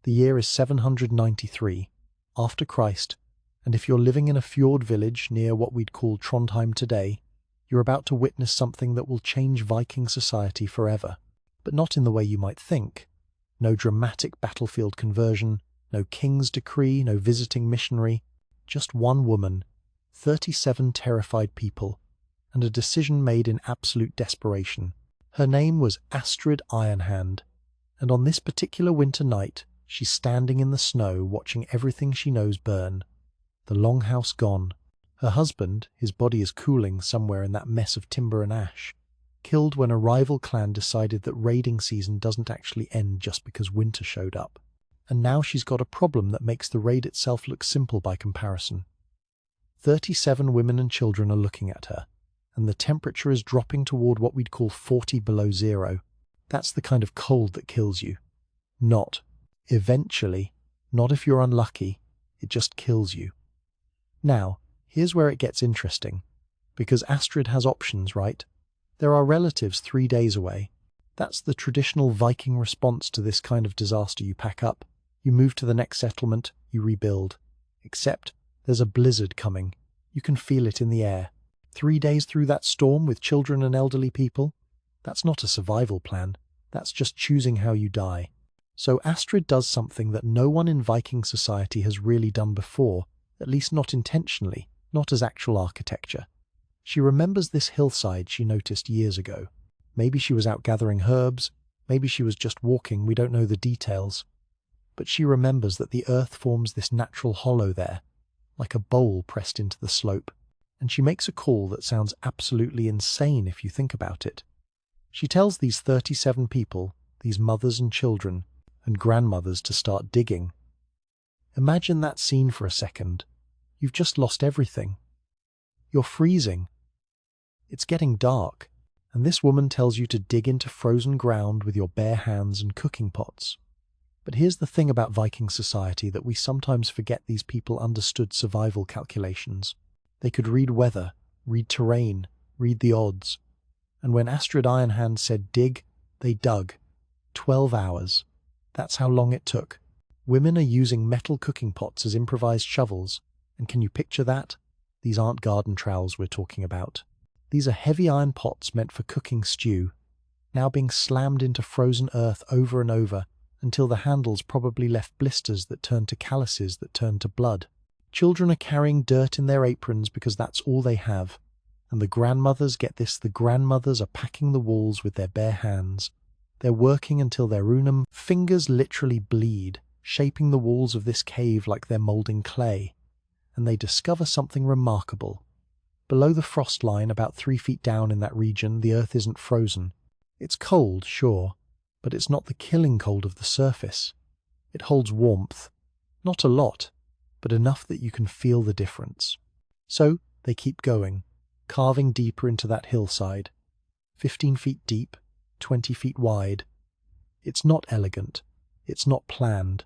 The year is 793, after Christ, and if you're living in a fjord village near what we'd call Trondheim today, you're about to witness something that will change Viking society forever, but not in the way you might think. No dramatic battlefield conversion, no king's decree, no visiting missionary, just one woman, 37 terrified people, and a decision made in absolute desperation. Her name was Astrid Ironhand, and on this particular winter night, she's standing in the snow watching everything she knows burn. The longhouse gone. Her husband, his body is cooling somewhere in that mess of timber and ash, killed when a rival clan decided that raiding season doesn't actually end just because winter showed up. And now she's got a problem that makes the raid itself look simple by comparison. 37 women and children are looking at her, and the temperature is dropping toward what we'd call 40 below zero. That's the kind of cold that kills you. Not, eventually, not if you're unlucky, it just kills you. Now, here's where it gets interesting, because Astrid has options, right? There are relatives 3 days away. That's the traditional Viking response to this kind of disaster. You pack up, you move to the next settlement, you rebuild. Except, there's a blizzard coming. You can feel it in the air. 3 days through that storm with children and elderly people? That's not a survival plan. That's just choosing how you die. So Astrid does something that no one in Viking society has really done before, at least not intentionally, not as actual architecture. She remembers this hillside she noticed years ago. Maybe she was out gathering herbs, maybe she was just walking, we don't know the details. But she remembers that the earth forms this natural hollow there, like a bowl pressed into the slope. And she makes a call that sounds absolutely insane if you think about it. She tells these 37 people, these mothers and children, and grandmothers to start digging. Imagine that scene for a second. You've just lost everything. You're freezing. It's getting dark, and this woman tells you to dig into frozen ground with your bare hands and cooking pots. But here's the thing about Viking society that we sometimes forget: these people understood survival calculations. They could read weather, read terrain, read the odds. And when Astrid Ironhand said dig, they dug. 12 hours. That's how long it took. Women are using metal cooking pots as improvised shovels. And can you picture that? These aren't garden trowels we're talking about. These are heavy iron pots meant for cooking stew, now being slammed into frozen earth over and over until the handles probably left blisters that turned to calluses that turned to blood. Children are carrying dirt in their aprons because that's all they have. And the grandmothers, get this, the grandmothers are packing the walls with their bare hands. They're working until their unum fingers literally bleed, shaping the walls of this cave like they're moulding clay. And they discover something remarkable. Below the frost line, about 3 feet down in that region, the earth isn't frozen. It's cold, sure, but it's not the killing cold of the surface. It holds warmth. Not a lot, but enough that you can feel the difference. So they keep going, carving deeper into that hillside. 15 feet deep, 20 feet wide. It's not elegant. It's not planned.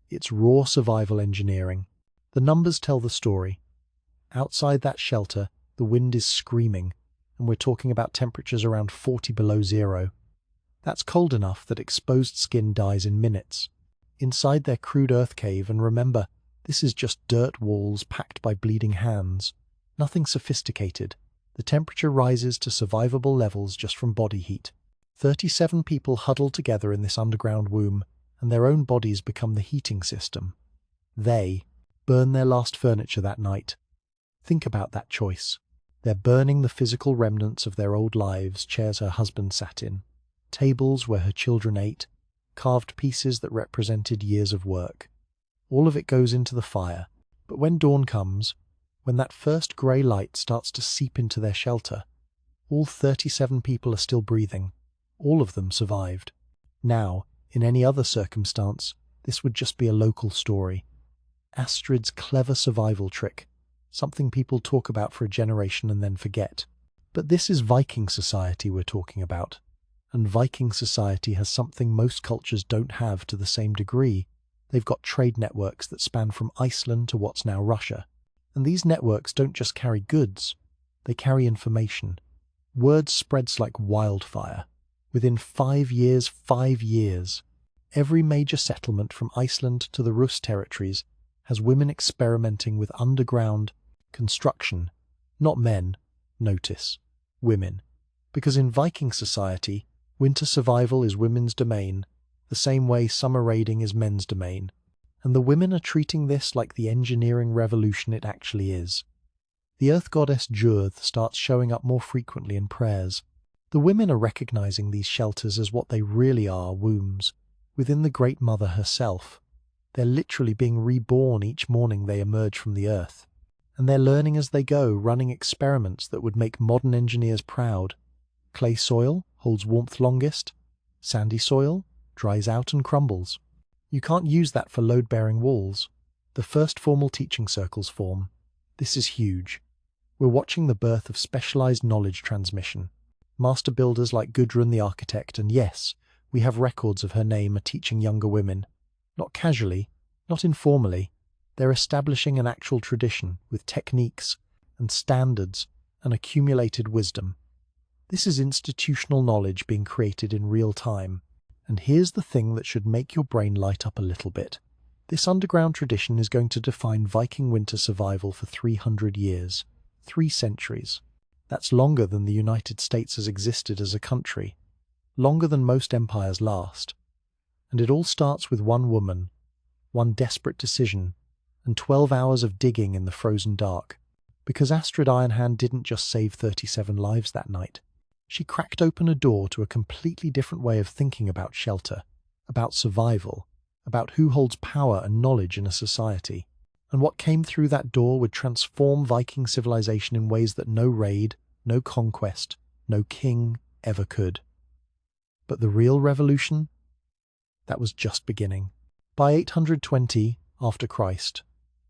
It's raw survival engineering. The numbers tell the story. Outside that shelter, the wind is screaming, and we're talking about temperatures around 40 below zero. That's cold enough that exposed skin dies in minutes. Inside their crude earth cave, and remember, this is just dirt walls packed by bleeding hands. Nothing sophisticated. The temperature rises to survivable levels just from body heat. 37 people huddle together in this underground womb, and their own bodies become the heating system. They burn their last furniture that night. Think about that choice. They're burning the physical remnants of their old lives, chairs her husband sat in, tables where her children ate, carved pieces that represented years of work. All of it goes into the fire. But when dawn comes, when that first grey light starts to seep into their shelter, all 37 people are still breathing. All of them survived. Now, in any other circumstance, this would just be a local story. Astrid's clever survival trick, something people talk about for a generation and then forget. But this is Viking society we're talking about. And Viking society has something most cultures don't have to the same degree. They've got trade networks that span from Iceland to what's now Russia. And these networks don't just carry goods, they carry information. Word spreads like wildfire. Within 5 years, Every major settlement from Iceland to the Rus territories has women experimenting with underground construction, not men, notice, women. Because in Viking society, winter survival is women's domain, the same way summer raiding is men's domain. And the women are treating this like the engineering revolution it actually is. The earth goddess Jurth starts showing up more frequently in prayers. The women are recognizing these shelters as what they really are, wombs, within the Great Mother herself. They're literally being reborn each morning they emerge from the earth. And they're learning as they go, running experiments that would make modern engineers proud. Clay soil holds warmth longest. Sandy soil dries out and crumbles. You can't use that for load-bearing walls. The first formal teaching circles form. This is huge. We're watching the birth of specialized knowledge transmission. Master builders like Gudrun the architect, and yes, we have records of her name, are teaching younger women. Not casually, not informally. They're establishing an actual tradition with techniques and standards and accumulated wisdom. This is institutional knowledge being created in real time. And here's the thing that should make your brain light up a little bit. This underground tradition is going to define Viking winter survival for 300 years. 3 centuries. That's longer than the United States has existed as a country. Longer than most empires last. And it all starts with one woman, one desperate decision, and 12 hours of digging in the frozen dark. Because Astrid Ironhand didn't just save 37 lives that night. She cracked open a door to a completely different way of thinking about shelter, about survival, about who holds power and knowledge in a society. And what came through that door would transform Viking civilization in ways that no raid, no conquest, no king ever could. But the real revolution? That was just beginning. By 820 after Christ,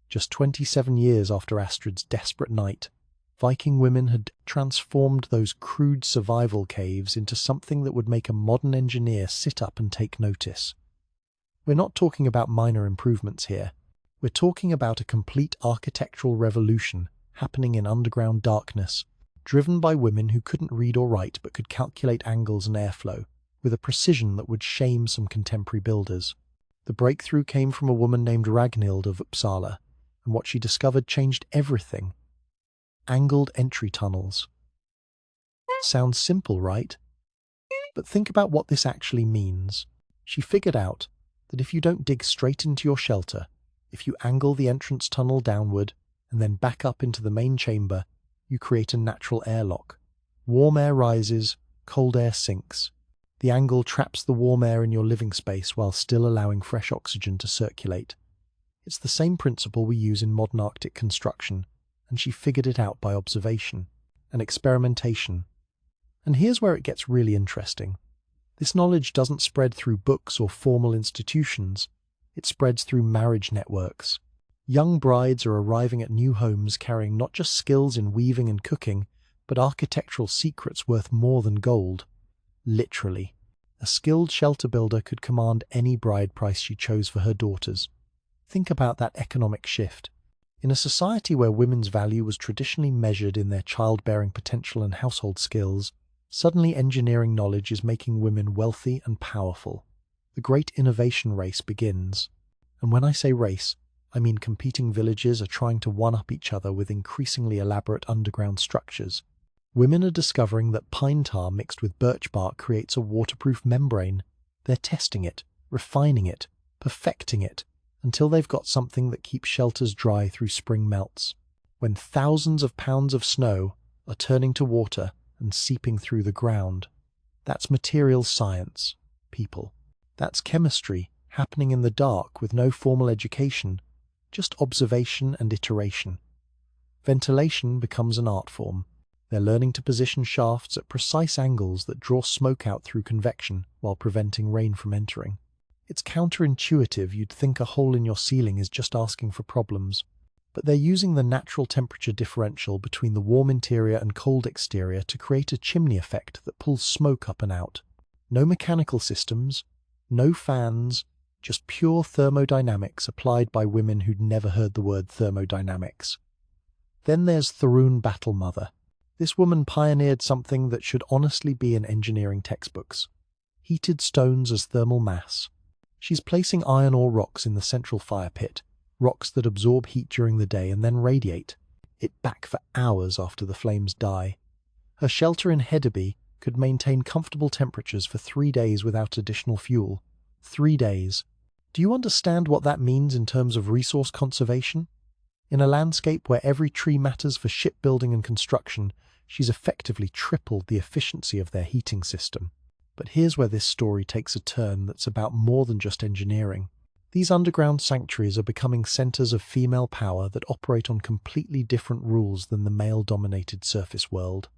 just 27 years after Astrid's desperate night, Viking women had transformed those crude survival caves into something that would make a modern engineer sit up and take notice. We're not talking about minor improvements here. We're talking about a complete architectural revolution happening in underground darkness, driven by women who couldn't read or write but could calculate angles and airflow with a precision that would shame some contemporary builders. The breakthrough came from a woman named Ragnhild of Uppsala, and what she discovered changed everything. Angled entry tunnels. Sounds simple, right? But think about what this actually means. She figured out that if you don't dig straight into your shelter, if you angle the entrance tunnel downward and then back up into the main chamber, you create a natural airlock. Warm air rises, cold air sinks. The angle traps the warm air in your living space while still allowing fresh oxygen to circulate. It's the same principle we use in modern Arctic construction, and she figured it out by observation and experimentation. And here's where it gets really interesting. This knowledge doesn't spread through books or formal institutions. It spreads through marriage networks. Young brides are arriving at new homes carrying not just skills in weaving and cooking, but architectural secrets worth more than gold. Literally. A skilled shelter builder could command any bride price she chose for her daughters. Think about that economic shift. In a society where women's value was traditionally measured in their childbearing potential and household skills, suddenly engineering knowledge is making women wealthy and powerful. The great innovation race begins. And when I say race, I mean competing villages are trying to one-up each other with increasingly elaborate underground structures. Women are discovering that pine tar mixed with birch bark creates a waterproof membrane. They're testing it, refining it, perfecting it, until they've got something that keeps shelters dry through spring melts. When thousands of pounds of snow are turning to water and seeping through the ground. That's material science, people. That's chemistry happening in the dark with no formal education, just observation and iteration. Ventilation becomes an art form. They're learning to position shafts at precise angles that draw smoke out through convection while preventing rain from entering. It's counterintuitive. You'd think a hole in your ceiling is just asking for problems. But they're using the natural temperature differential between the warm interior and cold exterior to create a chimney effect that pulls smoke up and out. No mechanical systems, no fans, just pure thermodynamics applied by women who'd never heard the word thermodynamics. Then there's Thorun Battlemother. This woman pioneered something that should honestly be in engineering textbooks. Heated stones as thermal mass. She's placing iron ore rocks in the central fire pit, rocks that absorb heat during the day and then radiate it back for hours after the flames die. Her shelter in Hedeby could maintain comfortable temperatures for 3 days without additional fuel. 3 days. Do you understand what that means in terms of resource conservation? In a landscape where every tree matters for shipbuilding and construction, she's effectively tripled the efficiency of their heating system. But here's where this story takes a turn that's about more than just engineering. These underground sanctuaries are becoming centers of female power that operate on completely different rules than the male-dominated surface world.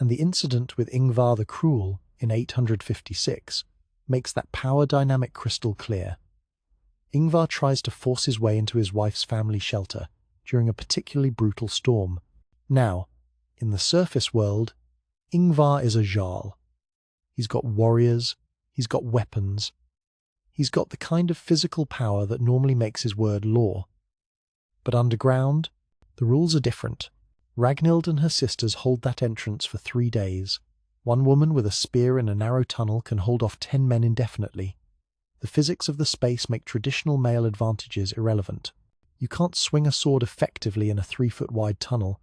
And the incident with Ingvar the Cruel in 856 makes that power dynamic crystal clear. Ingvar tries to force his way into his wife's family shelter during a particularly brutal storm. Now, in the surface world, Ingvar is a Jarl. He's got warriors, he's got weapons, he's got the kind of physical power that normally makes his word law. But underground, the rules are different. Ragnhild and her sisters hold that entrance for 3 days. One woman with a spear in a narrow tunnel can hold off 10 men indefinitely. The physics of the space make traditional male advantages irrelevant. You can't swing a sword effectively in a 3-foot-wide tunnel.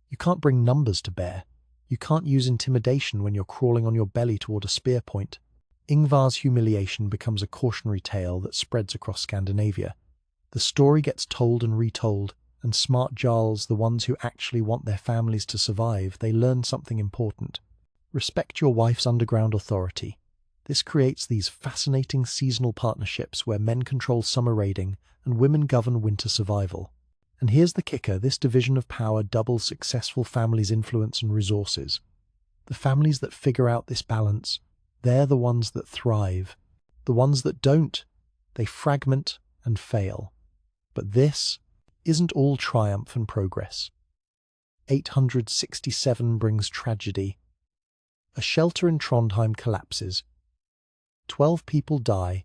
You can't bring numbers to bear. You can't use intimidation when you're crawling on your belly toward a spear point. Ingvar's humiliation becomes a cautionary tale that spreads across Scandinavia. The story gets told and retold, and smart Jarls, the ones who actually want their families to survive, they learn something important. Respect your wife's underground authority. This creates these fascinating seasonal partnerships where men control summer raiding and women govern winter survival. And here's the kicker, this division of power doubles successful families' influence and resources. The families that figure out this balance, they're the ones that thrive. The ones that don't, they fragment and fail. But this isn't all triumph and progress. 867 brings tragedy. A shelter in Trondheim collapses. 12 people die,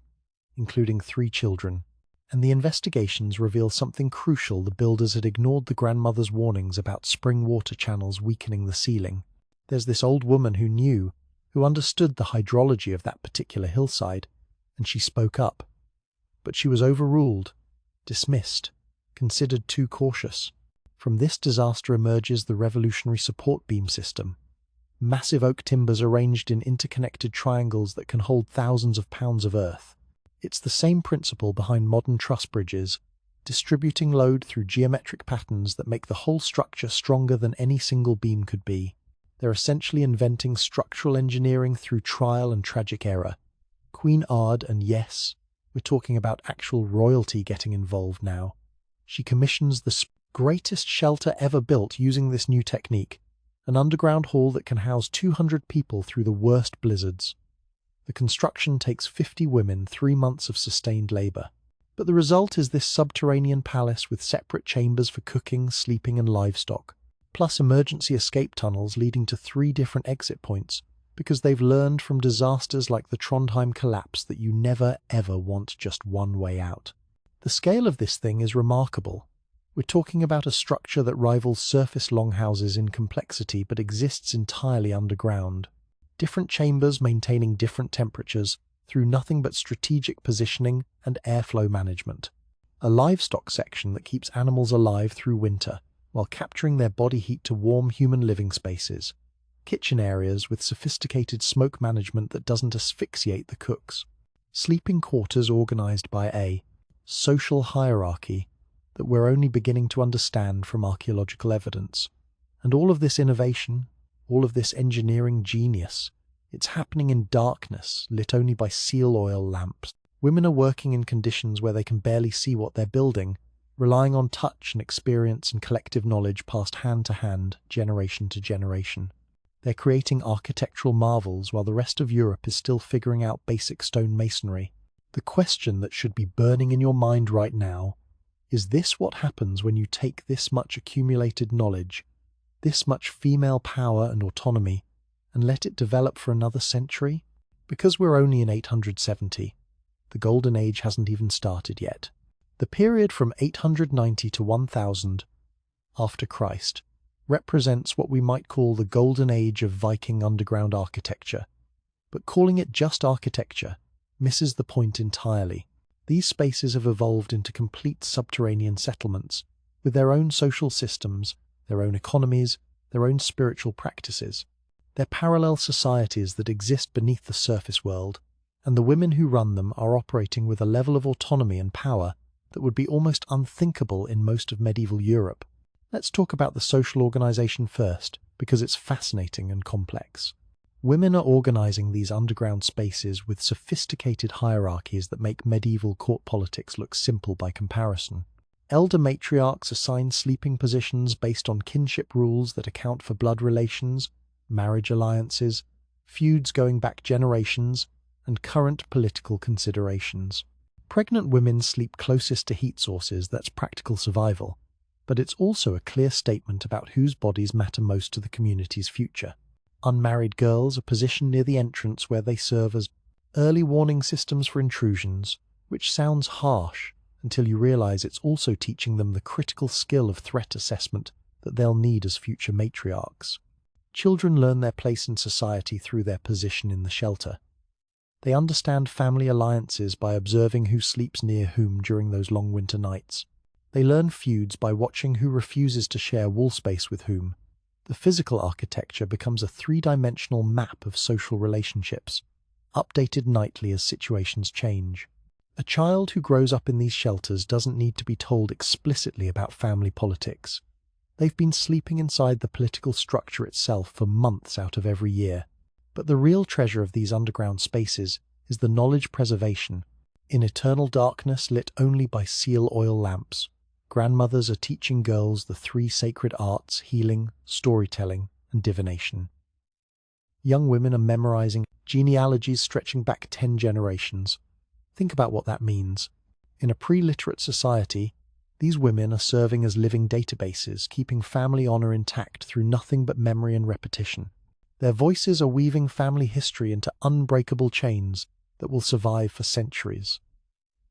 including 3 children, and the investigations reveal something crucial. The builders had ignored the grandmother's warnings about spring water channels weakening the ceiling. There's this old woman who knew, who understood the hydrology of that particular hillside, and she spoke up. But she was overruled, dismissed, considered too cautious. From this disaster emerges the revolutionary support beam system. Massive oak timbers arranged in interconnected triangles that can hold thousands of pounds of earth. It's the same principle behind modern truss bridges, distributing load through geometric patterns that make the whole structure stronger than any single beam could be. They're essentially inventing structural engineering through trial and tragic error. Queen Ard, and yes, we're talking about actual royalty getting involved now. She commissions the greatest shelter ever built using this new technique, an underground hall that can house 200 people through the worst blizzards. The construction takes 50 women, 3 months of sustained labor. But the result is this subterranean palace with separate chambers for cooking, sleeping, and livestock, plus emergency escape tunnels leading to 3 different exit points, because they've learned from disasters like the Trondheim collapse that you never ever want just one way out. The scale of this thing is remarkable. We're talking about a structure that rivals surface longhouses in complexity but exists entirely underground. Different chambers maintaining different temperatures through nothing but strategic positioning and airflow management. A livestock section that keeps animals alive through winter, while capturing their body heat to warm human living spaces. Kitchen areas with sophisticated smoke management that doesn't asphyxiate the cooks. Sleeping quarters organized by a social hierarchy that we're only beginning to understand from archaeological evidence. And all of this innovation, all of this engineering genius, it's happening in darkness, lit only by seal oil lamps. Women are working in conditions where they can barely see what they're building, relying on touch and experience and collective knowledge passed hand to hand, generation to generation. They're creating architectural marvels while the rest of Europe is still figuring out basic stone masonry. The question that should be burning in your mind right now, is this what happens when you take this much accumulated knowledge, this much female power and autonomy, and let it develop for another century? Because we're only in 870, the Golden Age hasn't even started yet. The period from 890 to 1000 after Christ represents what we might call the Golden Age of Viking underground architecture, but calling it just architecture misses the point entirely. These spaces have evolved into complete subterranean settlements, with their own social systems, their own economies, their own spiritual practices. They're parallel societies that exist beneath the surface world, and the women who run them are operating with a level of autonomy and power that would be almost unthinkable in most of medieval Europe. Let's talk about the social organization first, because it's fascinating and complex. Women are organizing these underground spaces with sophisticated hierarchies that make medieval court politics look simple by comparison. Elder matriarchs assign sleeping positions based on kinship rules that account for blood relations, marriage alliances, feuds going back generations, and current political considerations. Pregnant women sleep closest to heat sources, that's practical survival, but it's also a clear statement about whose bodies matter most to the community's future. Unmarried girls are positioned near the entrance where they serve as early warning systems for intrusions, which sounds harsh until you realize it's also teaching them the critical skill of threat assessment that they'll need as future matriarchs. Children learn their place in society through their position in the shelter. They understand family alliances by observing who sleeps near whom during those long winter nights. They learn feuds by watching who refuses to share wall space with whom. The physical architecture becomes a three-dimensional map of social relationships, updated nightly as situations change. A child who grows up in these shelters doesn't need to be told explicitly about family politics. They've been sleeping inside the political structure itself for months out of every year. But the real treasure of these underground spaces is the knowledge preservation. In eternal darkness lit only by seal oil lamps, grandmothers are teaching girls the three sacred arts: healing, storytelling, and divination. Young women are memorizing genealogies stretching back 10 generations. Think about what that means. In a pre-literate society, these women are serving as living databases, keeping family honor intact through nothing but memory and repetition. Their voices are weaving family history into unbreakable chains that will survive for centuries.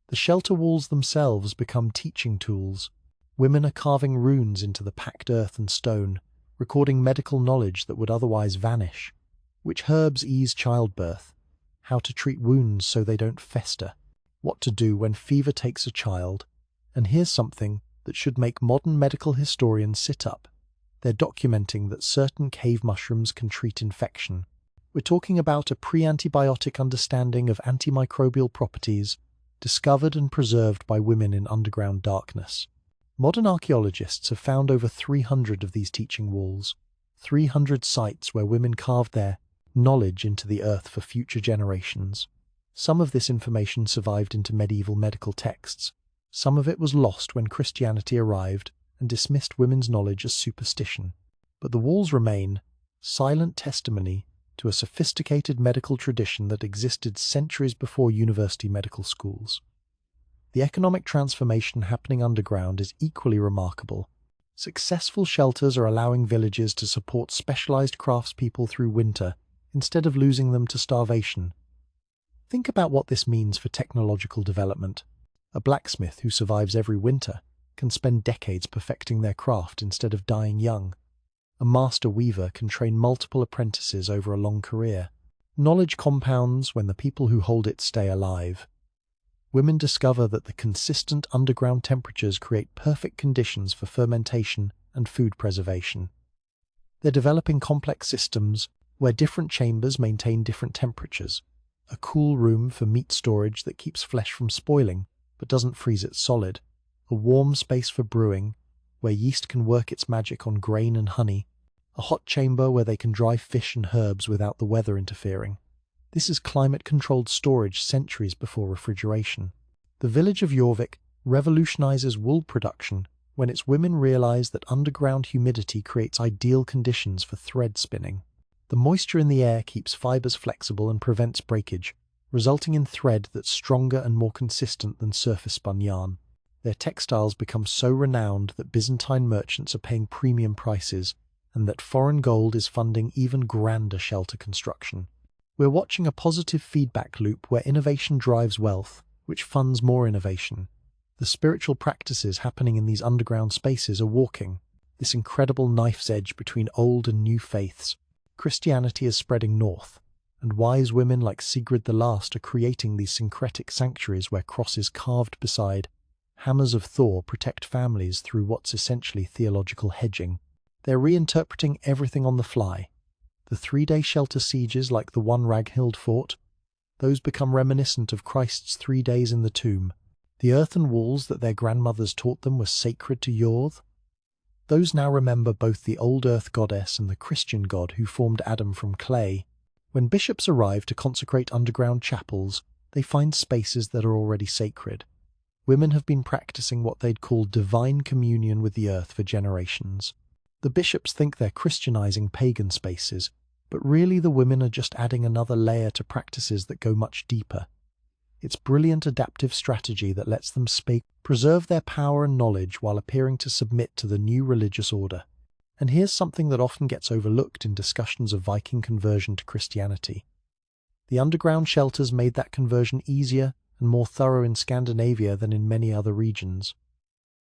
The shelter walls themselves become teaching tools. Women are carving runes into the packed earth and stone, recording medical knowledge that would otherwise vanish. Which herbs ease childbirth, how to treat wounds so they don't fester, what to do when fever takes a child, and here's something that should make modern medical historians sit up. They're documenting that certain cave mushrooms can treat infection. We're talking about a pre-antibiotic understanding of antimicrobial properties discovered and preserved by women in underground darkness. Modern archaeologists have found over 300 of these teaching walls, 300 sites where women carved their knowledge into the earth for future generations. Some of this information survived into medieval medical texts. Some of it was lost when Christianity arrived and dismissed women's knowledge as superstition. But the walls remain, silent testimony to a sophisticated medical tradition that existed centuries before university medical schools. The economic transformation happening underground is equally remarkable. Successful shelters are allowing villages to support specialized craftspeople through winter instead of losing them to starvation. Think about what this means for technological development. A blacksmith who survives every winter can spend decades perfecting their craft instead of dying young. A master weaver can train multiple apprentices over a long career. Knowledge compounds when the people who hold it stay alive. Women discover that the consistent underground temperatures create perfect conditions for fermentation and food preservation. They're developing complex systems where different chambers maintain different temperatures. A cool room for meat storage that keeps flesh from spoiling but doesn't freeze it solid. A warm space for brewing, where yeast can work its magic on grain and honey. A hot chamber where they can dry fish and herbs without the weather interfering. This is climate-controlled storage centuries before refrigeration. The village of Jorvik revolutionizes wool production when its women realize that underground humidity creates ideal conditions for thread spinning. The moisture in the air keeps fibers flexible and prevents breakage, resulting in thread that's stronger and more consistent than surface-spun yarn. Their textiles become so renowned that Byzantine merchants are paying premium prices, and that foreign gold is funding even grander shelter construction. We're watching a positive feedback loop where innovation drives wealth, which funds more innovation. The spiritual practices happening in these underground spaces are walking this incredible knife's edge between old and new faiths. Christianity is spreading north, and wise women like Sigrid the Last are creating these syncretic sanctuaries where crosses carved beside hammers of Thor protect families through what's essentially theological hedging. They're reinterpreting everything on the fly. The 3-day shelter sieges like the one Ragnhild fought, those become reminiscent of Christ's 3 days in the tomb. The earthen walls that their grandmothers taught them were sacred to Jorth, those now remember both the old earth goddess and the Christian god who formed Adam from clay. When bishops arrive to consecrate underground chapels, they find spaces that are already sacred. Women have been practicing what they'd call divine communion with the earth for generations. The bishops think they're Christianizing pagan spaces, but really the women are just adding another layer to practices that go much deeper. It's brilliant adaptive strategy that lets them preserve their power and knowledge while appearing to submit to the new religious order. And here's something that often gets overlooked in discussions of Viking conversion to Christianity. The underground shelters made that conversion easier and more thorough in Scandinavia than in many other regions.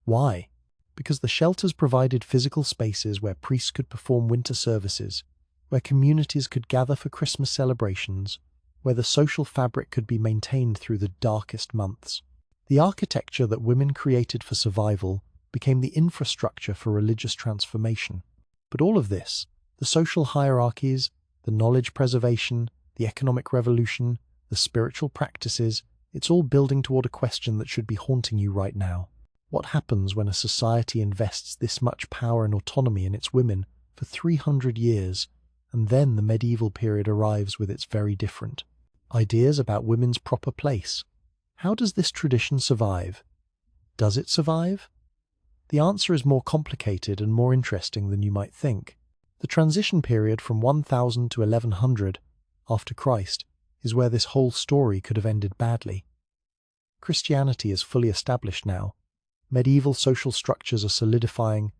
Why? Because the shelters provided physical spaces where priests could perform winter services, where communities could gather for Christmas celebrations, where the social fabric could be maintained through the darkest months. The architecture that women created for survival became the infrastructure for religious transformation. But all of this, the social hierarchies, the knowledge preservation, the economic revolution, the spiritual practices, it's all building toward a question that should be haunting you right now. What happens when a society invests this much power and autonomy in its women for 300 years, and then the medieval period arrives with its very different ideas about women's proper place? How does this tradition survive? Does it survive? The answer is more complicated and more interesting than you might think. The transition period from 1000 to 1100 after Christ is where this whole story could have ended badly. Christianity is fully established now. Medieval social structures are solidifying,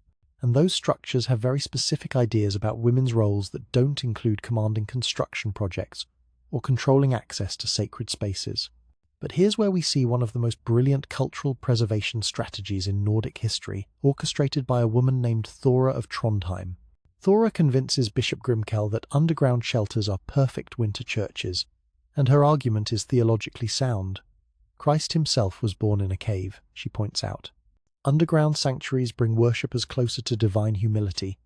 and those structures have very specific ideas about women's roles that don't include commanding construction projects or controlling access to sacred spaces. But here's where we see one of the most brilliant cultural preservation strategies in Nordic history, orchestrated by a woman named Thora of Trondheim. Thora convinces Bishop Grimkel that underground shelters are perfect winter churches, and her argument is theologically sound. Christ himself was born in a cave, she points out. Underground sanctuaries bring worshippers closer to divine humility,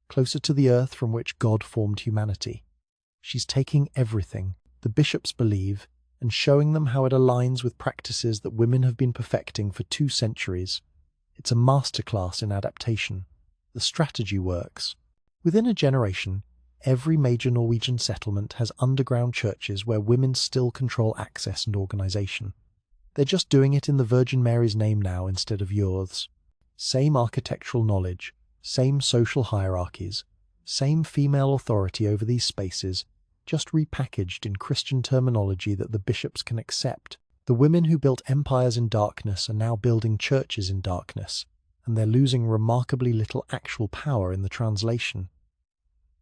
closer to the earth from which God formed humanity. She's taking everything the bishops believe and showing them how it aligns with practices that women have been perfecting for 2 centuries. It's a masterclass in adaptation. The strategy works. Within a generation, every major Norwegian settlement has underground churches where women still control access and organization. They're just doing it in the Virgin Mary's name now instead of Jorth's. Same architectural knowledge, same social hierarchies, same female authority over these spaces, just repackaged in Christian terminology that the bishops can accept. The women who built empires in darkness are now building churches in darkness, and they're losing remarkably little actual power in the translation.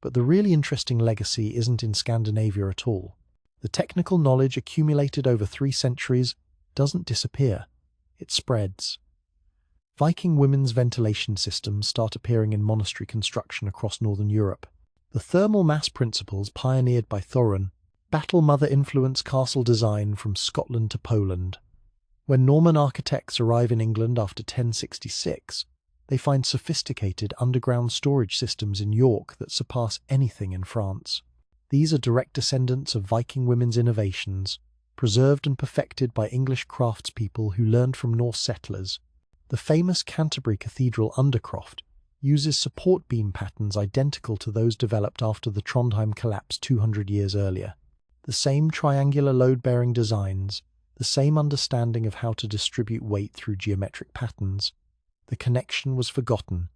But the really interesting legacy isn't in Scandinavia at all. The technical knowledge accumulated over 3 centuries doesn't disappear, it spreads. Viking women's ventilation systems start appearing in monastery construction across northern Europe. The thermal mass principles pioneered by Thorin battle mother influence castle design from Scotland to Poland. When Norman architects arrive in England after 1066, they find sophisticated underground storage systems in York that surpass anything in France. These are direct descendants of Viking women's innovations, preserved and perfected by English craftspeople who learned from Norse settlers. The famous Canterbury Cathedral undercroft uses support beam patterns identical to those developed after the Trondheim collapse 200 years earlier. The same triangular load-bearing designs, the same understanding of how to distribute weight through geometric patterns. The connection was forgotten.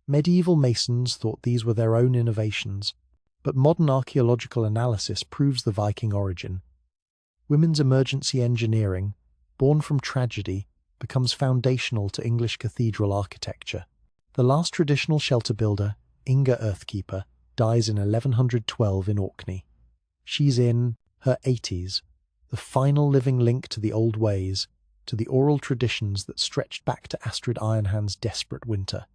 Medieval masons thought these were their own innovations, but modern archaeological analysis proves the Viking origin. Women's emergency engineering, born from tragedy, becomes foundational to English cathedral architecture. The last traditional shelter builder, Inga Earthkeeper, dies in 1112 in Orkney. She's in her 80s, the final living link to the old ways, to the oral traditions that stretched back to Astrid Ironhand's desperate winter.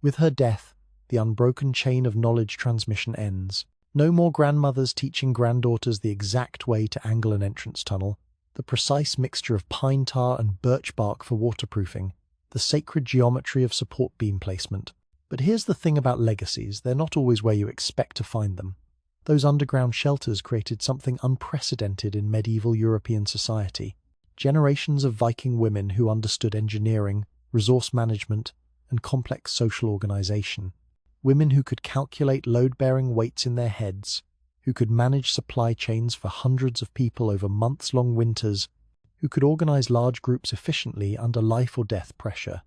With her death, the unbroken chain of knowledge transmission ends. No more grandmothers teaching granddaughters the exact way to angle an entrance tunnel, the precise mixture of pine tar and birch bark for waterproofing, the sacred geometry of support beam placement. But here's the thing about legacies, they're not always where you expect to find them. Those underground shelters created something unprecedented in medieval European society. Generations of Viking women who understood engineering, resource management, and complex social organization. Women who could calculate load-bearing weights in their heads, who could manage supply chains for hundreds of people over months-long winters, who could organize large groups efficiently under life-or-death pressure.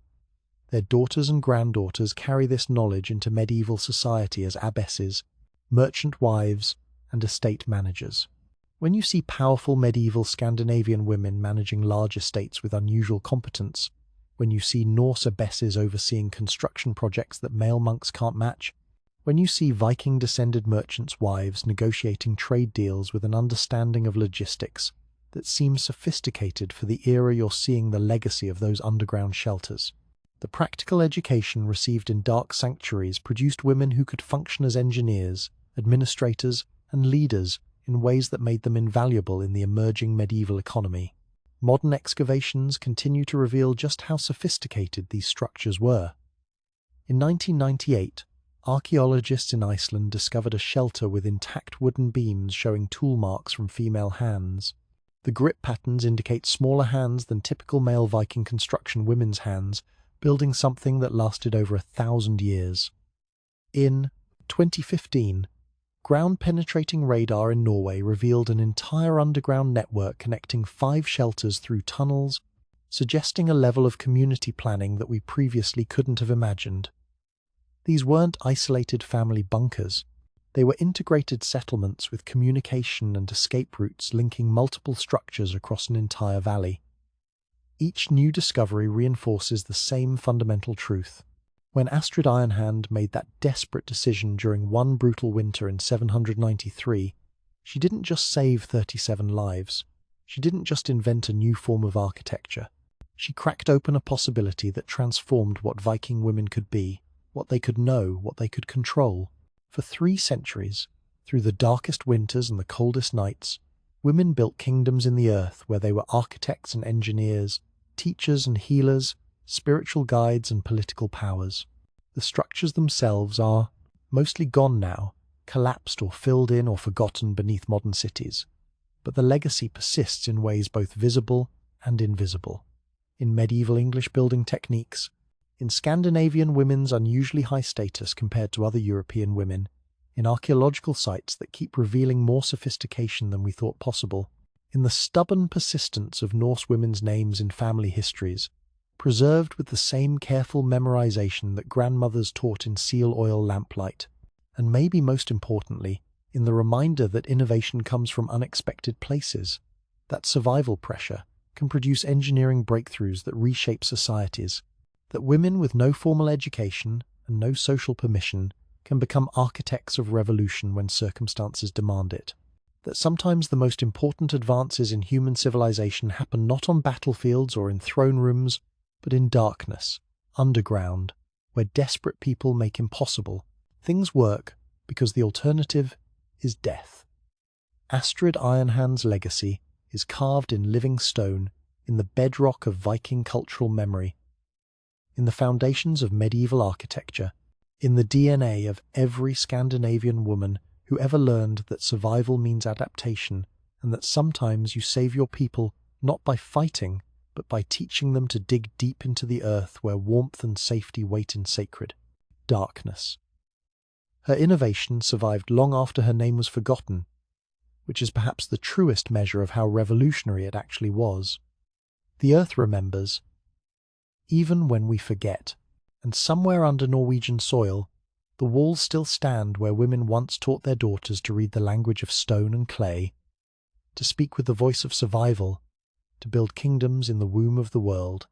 Their daughters and granddaughters carry this knowledge into medieval society as abbesses, merchant wives, and estate managers. When you see powerful medieval Scandinavian women managing large estates with unusual competence, when you see Norse abbesses overseeing construction projects that male monks can't match, when you see Viking-descended merchants' wives negotiating trade deals with an understanding of logistics that seems sophisticated for the era, you're seeing the legacy of those underground shelters. The practical education received in dark sanctuaries produced women who could function as engineers, administrators, and leaders in ways that made them invaluable in the emerging medieval economy. Modern excavations continue to reveal just how sophisticated these structures were. In 1998, archaeologists in Iceland discovered a shelter with intact wooden beams showing tool marks from female hands. The grip patterns indicate smaller hands than typical male Viking construction women's hands, building something that lasted over 1,000 years. In 2015, ground-penetrating radar in Norway revealed an entire underground network connecting 5 shelters through tunnels, suggesting a level of community planning that we previously couldn't have imagined. These weren't isolated family bunkers. They were integrated settlements with communication and escape routes linking multiple structures across an entire valley. Each new discovery reinforces the same fundamental truth. When Astrid Ironhand made that desperate decision during one brutal winter in 793, she didn't just save 37 lives. She didn't just invent a new form of architecture. She cracked open a possibility that transformed what Viking women could be, what they could know, what they could control. For 3 centuries, through the darkest winters and the coldest nights, women built kingdoms in the earth where they were architects and engineers, teachers and healers, spiritual guides and political powers. The structures themselves are mostly gone now, collapsed or filled in or forgotten beneath modern cities. But the legacy persists in ways both visible and invisible. In medieval English building techniques, in Scandinavian women's unusually high status compared to other European women, in archaeological sites that keep revealing more sophistication than we thought possible, in the stubborn persistence of Norse women's names in family histories, preserved with the same careful memorization that grandmothers taught in seal oil lamplight, and maybe most importantly, in the reminder that innovation comes from unexpected places, that survival pressure can produce engineering breakthroughs that reshape societies, that women with no formal education and no social permission can become architects of revolution when circumstances demand it. That sometimes the most important advances in human civilization happen not on battlefields or in throne rooms, but in darkness, underground, where desperate people make impossible things work because the alternative is death. Astrid Ironhand's legacy is carved in living stone in the bedrock of Viking cultural memory, in the foundations of medieval architecture, in the DNA of every Scandinavian woman who ever learned that survival means adaptation and that sometimes you save your people not by fighting, but by teaching them to dig deep into the earth where warmth and safety wait in sacred darkness. Her innovation survived long after her name was forgotten, which is perhaps the truest measure of how revolutionary it actually was. The earth remembers, even when we forget, and somewhere under Norwegian soil, the walls still stand where women once taught their daughters to read the language of stone and clay, to speak with the voice of survival, to build kingdoms in the womb of the world.